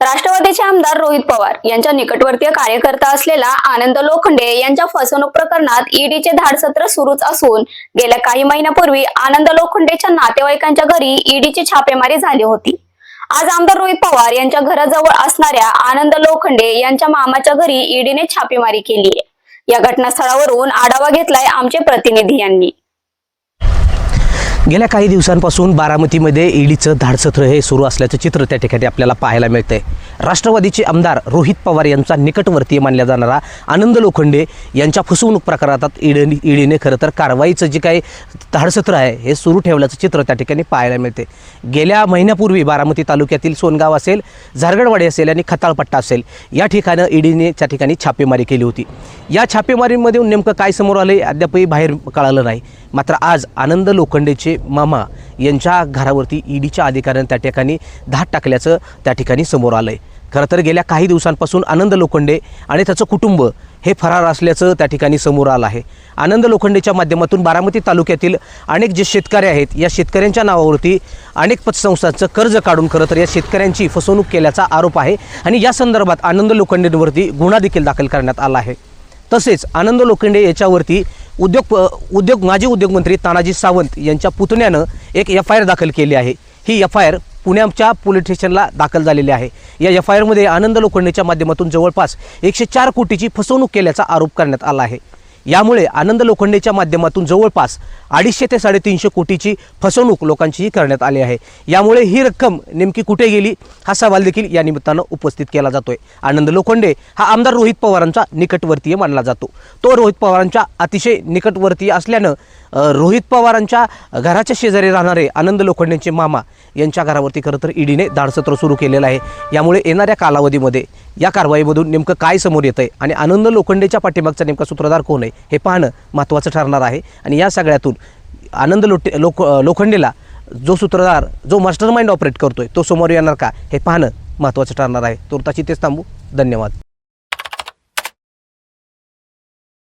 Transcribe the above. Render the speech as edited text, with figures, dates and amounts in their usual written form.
राष्ट्रवादीचे आमदार रोहित पवार यांच्या निकटवर्तीय कार्यकर्ता असलेला आनंद लोखंडे यांच्या फसवणूक प्रकरणात ईडीचे धाडसत्र सुरूच असून गेल्या काही महिन्यापूर्वी आनंद लोखंडेच्या नातेवाईकांच्या घरी ईडीची छापेमारी झाली होती। आज आमदार रोहित पवार यांच्या घराजवळ असणाऱ्या आनंद लोखंडे यांच्या मामाच्या घरी ईडीने छापेमारी केली आहे। या घटनास्थळावरून आढावा घेतलाय आमचे प्रतिनिधी यांनी। गेल्या काही दिवसांपासून बारामतीमध्ये ईडीचं धाडसत्र हे सुरू असल्याचं चित्र त्या ठिकाणी आपल्याला पाहायला मिळतंय। राष्ट्रवादीचे आमदार रोहित पवार यांचा निकटवर्तीय मानला जाणारा आनंद लोखंडे यांच्या फसवणूक प्रकरणात ईडीने खरं तर कारवाईचं जे काही धाडसत्र आहे हे सुरू ठेवल्याचं चित्र त्या ठिकाणी पाहायला मिळते। गेल्या महिन्यापूर्वी बारामती तालुक्यातील सोनगाव असेल, झारगडवाडी असेल आणि खताळपट्टा असेल या ठिकाणी ईडीने त्या ठिकाणी छापेमारी केली होती। या छापेमारीमध्ये नेमकं काय समोर आलंय अद्यापही बाहेर कळालं नाही। मात्र आज आनंद लोखंडेचे मामा यांच्या घरावरती ईडीच्या अधिकाऱ्यांनी त्या ठिकाणी धाड टाकल्याचं त्या ठिकाणी समोर आलंय। खरं तर गेल्या काही दिवसांपासून आनंद लोखंडे आणि त्याचं कुटुंब हे फरार असल्याचं त्या ठिकाणी समोर आलं आहे। आनंद लोखंडेच्या माध्यमातून बारामती तालुक्यातील अनेक जे शेतकरी आहेत या शेतकऱ्यांच्या नावावरती अनेक पतसंस्थांचं कर्ज काढून खरं तर या शेतकऱ्यांची फसवणूक केल्याचा आरोप आहे आणि या संदर्भात आनंद लोखंडेंवरती गुन्हा देखील दाखल करण्यात आला आहे। तसेच आनंद लोखंडे याच्यावरती माजी उद्योगमंत्री तानाजी सावंत यांच्या पुतण्यानं एक FIR दाखल केली आहे। ही FIR पुण्याच्या पोलीस स्टेशनला दाखल झालेली आहे। या FIRमध्ये आनंद लोखंडेच्या माध्यमातून जवळपास 104 कोटीची फसवणूक केल्याचा आरोप करण्यात आला आहे। यामुळे आनंद लोखंडेच्या माध्यमातून जवळपास 250 ते 350 कोटीची फसवणूक लोकांची करण्यात आली आहे। यामुळे ही रक्कम नेमकी कुठे गेली हा सवाल देखील या निमित्तानं उपस्थित केला जातोय। आनंद लोखंडे हा आमदार रोहित पवारांचा निकटवर्तीय मानला जातो। तो रोहित पवारांच्या अतिशय निकटवर्तीय असल्यानं रोहित पवारांच्या घराच्या शेजारी राहणारे आनंद लोखंडेंचे मामा यांच्या घरावरती खरं तर ईडीने धाडसत्र सुरू केलेलं आहे। यामुळे येणाऱ्या कालावधीमध्ये या कारवाईमधून नेमकं काय समोर येतंय आणि आनंद लोखंडेच्या पाठीमागचा नेमका सूत्रधार कोण आहे हे पाहणं महत्त्वाचं ठरणार आहे। आणि या सगळ्यातून आनंद लोखंडेला जो सूत्रधार जो मास्टरमाइंड ऑपरेट करतोय तो समोर येणार का हे पाहणं महत्त्वाचं ठरणार आहे। तुर्ताची तेच थांबू। धन्यवाद।